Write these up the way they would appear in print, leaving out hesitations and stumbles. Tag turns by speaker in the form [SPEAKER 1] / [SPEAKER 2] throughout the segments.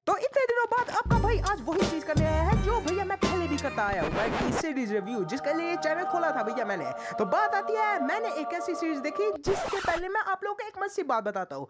[SPEAKER 1] तो इतने दिनों बाद आपका भाई आज वही चीज करने आया है जो भैया मैं पहले भी करता आया हूँ, सीरीज रिव्यू, जिसके लिए चैनल खोला था भैया मैंने। तो बात आती है, मैंने एक ऐसी सीरीज देखी जिसके पहले मैं आप लोगों को एक मस्त सी बात बताता हूँ।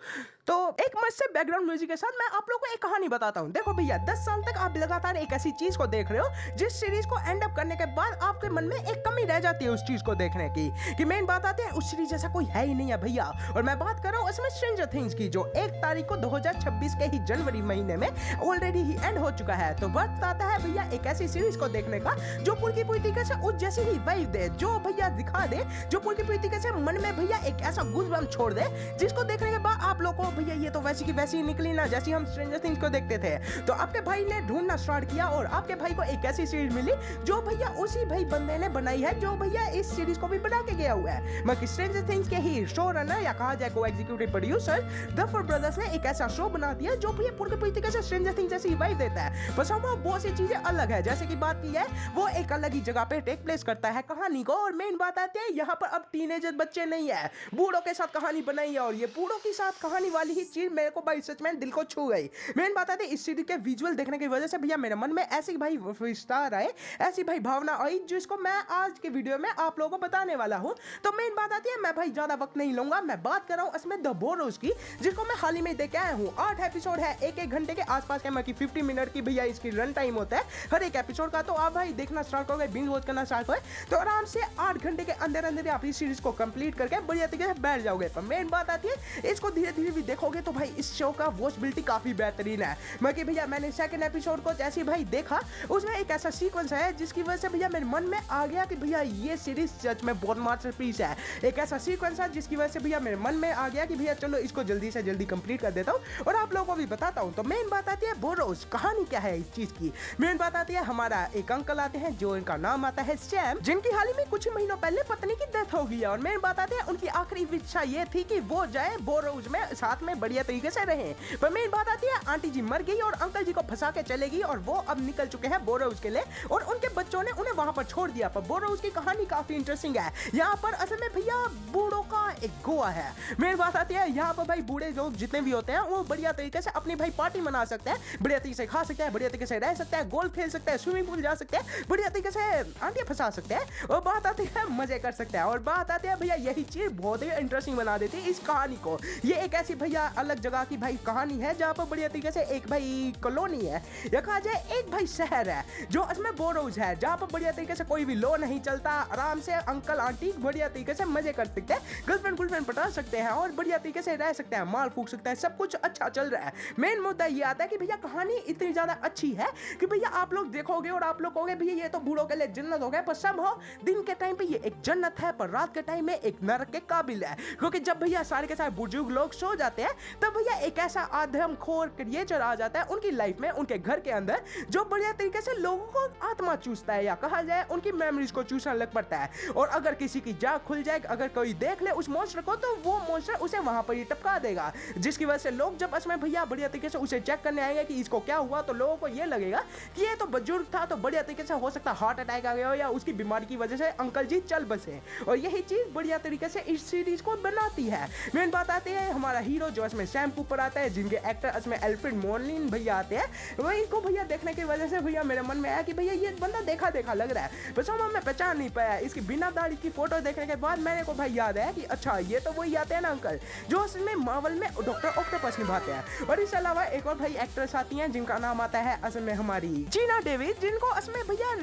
[SPEAKER 1] तो एक मस्त से बैकग्राउंड म्यूजिक के साथ मैं आप लोगों को एक कहानी बताता हूँ। देखो भैया, 10 साल तक आप लगातार एक ऐसी चीज को देख रहे हो जिस सीरीज को एंड अप करने के बाद आपके मन में एक कमी रह जाती है उस चीज को देखने की। कि मेन बात आती है, उस सीरीज जैसा कोई है ही नहीं है भैया। और मैं बात कर रहा हूँ इसमें स्ट्रेंजर थिंग्स की, जो 1 तारीख को 2026 के ही जनवरी महीने में ऑलरेडी ही एंड हो चुका है। तो वक्त आता है भैया एक ऐसी सीरीज को देखने का जो पूरी पूरी तरीके से उस जैसी ही वाइब दे, जो भैया दिखा दे, जो पूरी पूरी तरीके से मन में भैया एक ऐसा गूज़बम्प छोड़ दे जिसको देखने के बाद आप लोगों को भैया ये तो वैसी की वैसी निकली ना जैसी हम स्ट्रेंजर थिंग्स को देखते थे। तो आपके भाई ने ढूंढना स्टार्ट किया और आपके भाई को एक ऐसी सीरीज मिली जो भैया उसी भाई बंदे ने बनाई है जो भैया इस सीरीज को भी बना के गया हुआ है। मगर स्ट्रेंजर थिंग्स के ही शो रनर या कहा जाए को एग्जीक्यूटिव प्रोड्यूसर डफर ब्रदर्स ने एक ऐसा शो बना दिया जो भैया पूरी पूरी तरीके से स्ट्रेंजर थिंग्स जैसी वाइब देता है। बस वो बहुत सी चीजें अलग है, जैसे कि बात की है वो एक अलग ही जगह पे टेक प्लेस करता है कहानी को। और मेन बात आती है यहाँ पर अब टीनेजर बच्चे नहीं है, बूढ़ों के साथ कहानी बनाई है। और ये बूढ़ों के साथ कहानी वाली ही चीज मेरे को भाई सच में दिल को छू गई। मेन बात आती है, इस सीरीज के विजुअल देखने की वजह से भैया मेरे मन में ऐसी भाई विस्तार आए, ऐसी भाई भावना आई जिसको मैं आज के वीडियो में आप लोगों को बताने वाला हूँ। तो मेन बात आती है, मैं भाई ज्यादा वक्त नहीं लूंगा, मैं बात कर रहा हूँ इसमें द बोरोस की, जिसको मैं हाल ही में देख के आया हूँ। 8 एपिसोड है, एक घंटे के आसपास के, मतलब 50 मिनट की भैया इसकी रन टाइम होता है हर एक एपिसोड का। तो आप भाई देखना स्टार्ट करोगे, बिंज वॉच करना स्टार्ट करोगे तो आराम से 8 घंटे के अंदर अंदर आप इस सीरीज को कंप्लीट करके बढ़िया तरीके से बैठ जाओगे। पर मेन बात आती है, इसको धीरे धीरे भी देखोगे तो भाई इस शो का वॉचबिलिटी काफी बेहतरीन है। मैं भैया मैंने सेकंड एपिसोड को जैसे भाई देखा, उसमें एक ऐसा सीक्वेंस है जिसकी वजह से भैया मेरे मन में आ गया कि भैया ये सीरीज सच में बहुत मास्टरपीस है। एक ऐसा सीक्वेंस है जिसकी वजह से भैया मेरे मन में आ गया कि भैया चलो इसको जल्दी से जल्दी कंप्लीट कर देता हूँ और आप लोगों को भी बताता हूँ। तो मेन बात आती है बोरोस, कहानी क्या है इस चीज की। मेन बात आती है, हमारा एक अंकल आते हैं जो इनका नाम आता है सैम, जिनकी हाल ही में कुछ महीनों पहले पत्नी की डेथ हो गई है। और मेन बात आती है, उनकी आखिरी इच्छा ये थी कि वो जाए बोरोस में साथ में बढ़िया तरीके से रहे। पर मेन बात आती है, आंटी जी मर गई और अंकल जी को फंसा के चलेगी और वो अब निकल चुके हैं बोरोस के लिए और उनके बच्चों ने उन्हें वहां पर छोड़ दिया। पर बोरोस की कहानी काफी इंटरेस्टिंग है। यहाँ पर असल में भैया बूढ़ों का एक गोवा है। मेन बात आती है, यहाँ पर भाई बूढ़े लोग जितने भी होते हैं वो बढ़िया तरीके से अपनी भाई पार्टी मना सकते हैं, बढ़िया तरीके से खा सकते हैं, बढ़िया तरीके से रह सकते हैं, गोल्फ खेल सकते हैं, स्विमिंग पूल जा सकते हैं, बढ़िया तरीके से आंटियां फंसा सकते हैं और बात आती है मजे कर सकते हैं। और बात आती है भैया, यही चीज बहुत ही इंटरेस्टिंग बना देती है इस कहानी को। ये एक ऐसी भैया अलग जगह की भाई कहानी है जहाँ पर बढ़िया तरीके से एक भाई कॉलोनी है या कहा जाए एक भाई शहर है जो इसमें बोरोस है, जहाँ पर बढ़िया तरीके से कोई भी लो नहीं चलता, आराम से अंकल आंटी बढ़िया तरीके से मजे कर सकते हैं, गर्लफ्रेंड पटा सकते हैं और बढ़िया तरीके से रह सकते हैं, माल फूक सकते हैं, सब कुछ अच्छा चल रहा है। मेन मुद्दा ये आता है कि भैया कहानी इतनी ज्यादा अच्छी है कि भैया आप लोग देखोगे और आप लोग कहोगे भैया ये तो बूढ़ों के लिए जन्नत हो गया। पर सब हो, दिन के टाइम पे ये एक जन्नत है पर रात के टाइम में एक नरक के काबिल है। क्योंकि जब भैया सारे के सारे बुजुर्ग लोग सो जाते हैं तब भैया एक ऐसा आदमखोर क्रिएचर आ जाता है उनकी लाइफ में, उनके घर के अंदर, जो बढ़िया तरीके से लोगों को आत्मा चूसता है या कहा जाए उनकी मेमोरीज को चूसने लग पड़ता है। और अगर किसी की जाग खुल जाए, अगर कोई देख ले उस मॉन्स्टर को, तो वो मॉन्स्टर उसे वहां पर ही टपका देगा, जिसकी वजह से लोग जब इसमें भैया बढ़िया तरीके से उसे चेक करने आएंगे कि इसको क्या हुआ, तो लोगों को ये लगेगा कि ये तो बुजुर्ग था, तो बढ़िया तरीके से हो सकता है हार्ट अटैक आ गया हो या उसकी बीमारी की वजह से अंकल जी चल बसे। और यही चीज बढ़िया तरीके से इस सीरीज को बनाती है। मेन बात आती है, हमारा हीरो जो इसमें सैम कूपर आता है, जिनके एक्टर इसमें एल्फ्रेड मोलिन भैया आते हैं, वही को भैया देखने की वजह से भैया मेरे मन में आया कि भैया ये बंदा देखा देखा लग रहा है, बस मैं पहचान नहीं पाया। इसकी बिना दाढ़ी की फोटो देखने के बाद मेरे को भाई याद है कि अच्छा ये तो वही आते हैं ना अंकल जो इसमें मार्वल में डॉक्टर ऑक्टोपस निभाते हैं। और इसके अलावा एक और भाई एक्ट्रेस आती हैं जिनका नाम आता है असल में हमारी जीना डेविड, जिनको असमें भैया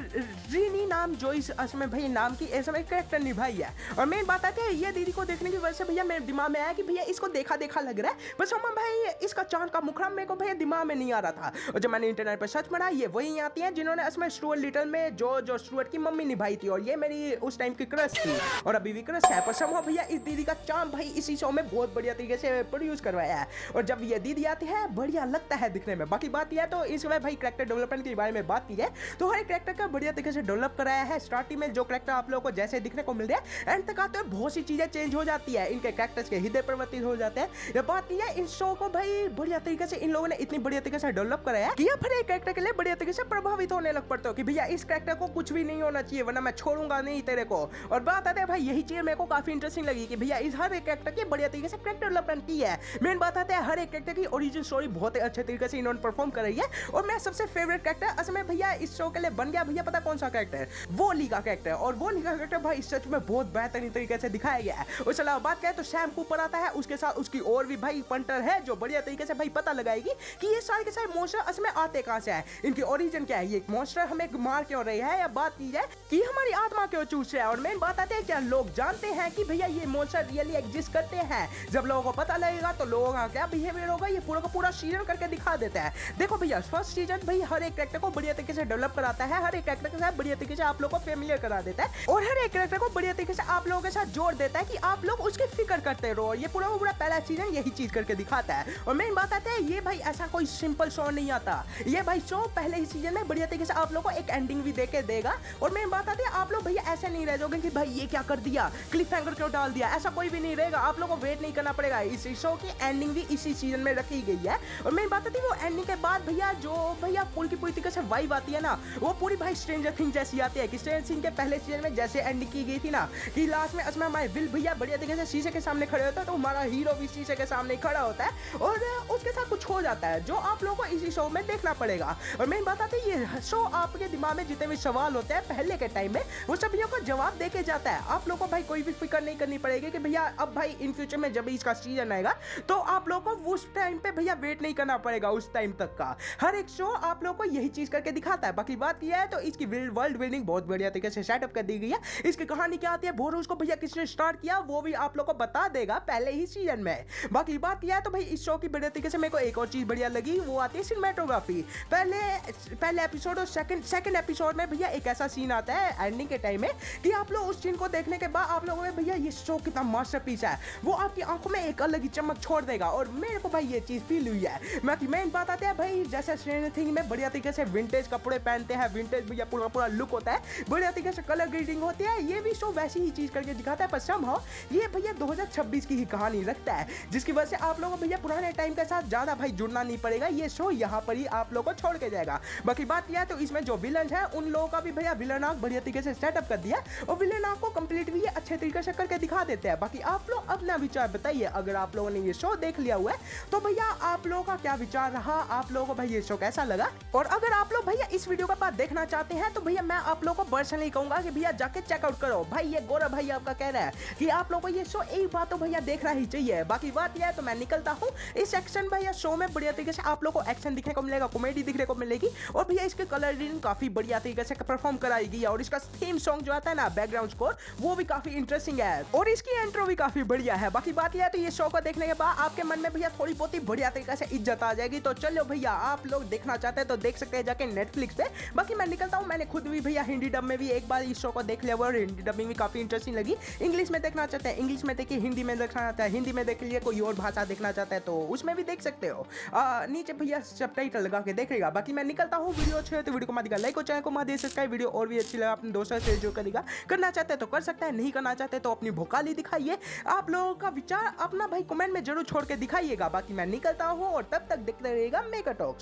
[SPEAKER 1] रीनी नाम जो इस असमें भाई नाम की इसमें कैरेक्टर निभाई है। और मेन बात आती है, ये दीदी को देखने की वजह से भैया मेरे दिमाग में आया कि भैया इसको देखा देखा लग रहा है, बस हम भाई इसका चांद का मुखड़ा मेरे को भैया दिमाग में नहीं आ रहा था। और जब मैंने इंटरनेट पर सर्च मारा, ये वही आती है जिन्होंने इसमें स्टुअर्ट लिटल में जो स्टुअर्ट की मम्मी निभाई थी और ये मेरी उस टाइम की क्रश थी और अभी भी क्रश है। पर समझो भैया इस दीदी का चांद भाई इसी शो में बहुत बढ़िया तरीके से प्रोड्यूस करवाया है और जब ये दीदी आती है बढ़िया लगता है दिखने में। बाकी बात यह है, तो इसमें भाई कैरेक्टर डेवलपमेंट के बारे में बात की है तो हर एक कैरेक्टर का बढ़िया तरीके से डेवलप कराया है। स्टार्टिंग में जो कैरेक्टर आप लोगों को जैसे दिखने को मिल रहा है, एंड तक आते हुए बहुत सी चीजें चेंज हो जाती है, इनके कैरेक्टर्स के हृदय परिवर्तित हो जाते हैं। ये बात यह है, इस शो को भाई बढ़िया तरीके से इन लोगों ने इतनी बढ़िया तरीके से डेवलप कराया कि आप हर एक कैरेक्टर के लिए बढ़िया तरीके से प्रभावित होने लग पड़ते हो कि भैया इस कैरेक्टर को कुछ भी नहीं होना चाहिए वरना मैं छोड़ूंगा नहीं तेरे को। और बात आते है भाई, यही चीज मेरे को काफी इंटरेस्टिंग लगी कि भैया इस हर एक कैरेक्टर की बढ़िया तरीके से कैरेक्टर डेवलपमेंट की है। मेन बात आती है, हर एक कैरेक्टर की ओरिजिन स्टोरी बहुत अच्छे तरीके तरीके से इन्होंने परफॉर्म करी है। और मेरा सबसे फेवरेट कैरेक्टर असल में भैया इस शो के लिए बन गया भैया, पता कौन सा कैरेक्टर, वो ली का कैरेक्टर। और वो ली का कैरेक्टर भाई सच में बहुत बेहतरीन तरीके से दिखाया गया है। उसके अलावा बात करें तो सैम कूपर आता है, उसके साथ उसकी और भी भाई पंटर है जो बढ़िया तरीके से भाई पता लगाएगी कि ये सारे के सारे मॉन्स्टर असल में आते कहां से हैं, इनकी ओरिजिन क्या है, ये मॉन्स्टर हमें मार क्यों रहे हैं, या बात की जाए कि हमारी आत्मा क्यों चूस रहा है। और मेन बात आती है क्या लोग जानते हैं कि भैया ये मॉन्स्टर रियली एग्जिस्ट करते हैं। जब लोगों को पता लगेगा तो लोगों का क्या बिहेवियर होगा, ये पूरा का पूरा सीजन करके दिखा देता है। देखो भैया फर्स्ट सीजन भाई हर एक कैरेक्टर को बढ़िया तरीके से डेवलप कराता है, हर एक कैरेक्टर के साथ बढ़िया तरीके से आप लोगों को फेमिलियर करा देता है, और हर एक कैरेक्टर को बढ़िया तरीके से आप लोगों के साथ जोड़ देता है कि आप लोग उसकी फिक्र करते रहो। ये पूरा पहला सीजन यही चीज करके दिखाता है। और मेन बात आती है ये भाई ऐसा कोई सिंपल शो नहीं आता, ये भाई शो पहले ही सीजन में बढ़िया तरीके से आप लोगों को एक एंडिंग भी देके देगा। और मेन बात आती है आप लोग भैया ऐसे नहीं रह जाओगे कि भाई ये क्या कर दिया, क्लिफ हैंगर क्यों डाल दिया, ऐसा कोई भी नहीं रहेगा। आप लोगों को वेट नहीं करना पड़ेगा, इस शो की एंडिंग भी इसी सीजन में रखी गई है। और मेन बात आती है वो एंडिंग के बाद भैया जो भैया पूरी तरीके से वाइब आती है ना, वो पूरी भाई स्ट्रेंजर थिंग्स जैसी आती है कि स्ट्रेंजर थिंग्स के पहले सीजन में जैसे एंडिंग की गई थी ना, कि लास्ट में असमा हमारे विल भैया बढ़िया तरीके से शीशे के सामने खड़े होता है, तो हमारा हीरो भी शीशे के सामने खड़ा होता है और उसके साथ कुछ हो जाता है जो आप लोगों को इसी शो में देखना पड़ेगा। और मेन बात आती है ये शो आपके दिमाग में जितने भी सवाल होते हैं पहले के टाइम में वो सभी को जवाब दे के जाता है। आप लोगों को भाई कोई भी फिक्र नहीं करनी पड़ेगी कि भैया अब भाई इन फ्यूचर में जब इसका सीजन आएगा तो आप लोगों को उस टाइम पे भैया वेट नहीं करना पड़ेगा उस टाइम तक का। हर एक शो आप लोगों को यही चीज करके दिखाता है। बाकी बात किया है तो इसकी वर्ल्ड बिल्डिंग बहुत बढ़िया तरीके से सेटअप कर दी गई है। इसकी कहानी क्या आती है बोरोस को भैया किसने स्टार्ट किया वो भी आप लोग को बता देगा पहले ही सीजन में। बाकी बात किया है तो भाई इस शो की बढ़िया तरीके से मेरे को एक और चीज बढ़िया लगी, वो आती है सिनेमेटोग्राफी। पहले एपिसोड और सेकंड एपिसोड में भैया एक ऐसा सीन आता है एंडिंग के टाइम में कि आप लोग उस सीन को देखने के बाद आप लोगों में भैया ये शो कितना मास्टरपीस है, वो आपकी आंखों में एक अलग ही चमक छोड़ देगा। और मेरे को भाई ये चीज फील हुई है। बाकी मेन बात आती है भाई जैसे स्ट्रेंजर थिंग्स में बढ़िया तरीके से विंटेज कपड़े पहनते हैं, विंटेज भैया पूरा लुक होता है, बढ़िया तरीके से कलर ग्रेडिंग होती है, ये भी शो वैसी ही चीज करके दिखाता है। पर समहाउ ये भैया 2026 की ही कहानी रखता है, जिसकी वजह से आप लोगों को भैया पुराने टाइम के साथ ज्यादा भाई जुड़ना नहीं पड़ेगा, ये शो यहाँ पर ही आप लोगों को छोड़ के जाएगा। बाकी बात किया तो इसमें जो विलन है उन लोगों का भी भैया विलन आर्क बढ़िया तरीके से सेटअप कर दिया और विलन आर्क को कंप्लीट भी अच्छे तरीके से करके दिखा देते हैं। बाकी आप लोग अपना विचार बताइए, अगर आप लोगों ने ये शो देख लिया हुआ है तो भैया आप लोगों का क्या विचार रहा, आप लोगों को भाई ये शो कैसा लगा। और अगर आप लोग भैया इस वीडियो का पार्ट देखना चाहते हैं तो भैया मैं आप लोगों को पर्सनली कहूंगा कि भैया जाके चेकआउट करो। भाई ये गौरव भाई आपका कह रहा है कि आप लोगों को ये शो एक बार तो भैया देखना ही चाहिए। बाकी बात यह है तो मैं निकलता हूँ। इस एक्शन भैया शो में बढ़िया तरीके से आप लोग को एक्शन दिखने को मिलेगा, कॉमेडी दिखने को मिलेगी और भैया इसके कलर ग्रेडिंग काफी बढ़िया तरीके से परफॉर्म कराई गई है। और इसका थीम सॉन्ग जो आता है ना बैकग्राउंड स्कोर वो भी काफी इंटरेस्टिंग है और इसकी एंट्रो भी काफी बढ़िया है। बाकी बात यह है तो ये शो को देखने के बाद आपके मन में भैया थोड़ी बहुत ही बढ़िया तरीके से इज्जत आ जाएगी। तो चलो भैया आप लोग देखना चाहते हैं तो देख सकते हैं जाके नेटफ्लिक्स पे। बाकी मैं निकलता हूँ, मैंने खुद भी भैया हिंदी डब में भी एक बार इस शो को देख लिया और हिंदी डबिंग भी काफी इंटरेस्टिंग लगी। इंग्लिश में देखना चाहते हैं इंग्लिश में देखिए, हिंदी में देखना चाहता है हिंदी में देख लीजिए, कोई और भाषा देखना चाहता है तो उसमें भी देख सकते हो। नीचे भैया सबटाइटल लगा के देखेगा। बाकी मैं निकलता हूँ, वीडियो अच्छी है तो वीडियो को मार देगा लाइक और चैनल को मार दे सब्सक्राइब। वीडियो और भी अच्छी लगा अपने दोस्तों से जो करेगा, करना चाहते हैं तो कर सकता है, नहीं करना चाहते तो अपनी भोकाली दिखाइए। आप लोगों का विचार अपना भाई कमेंट में जरूर छोड़ के दिखाइएगा। बाकी मैं निकलता हूँ और तब तक देखते रहिएगा मेगा टॉक्स।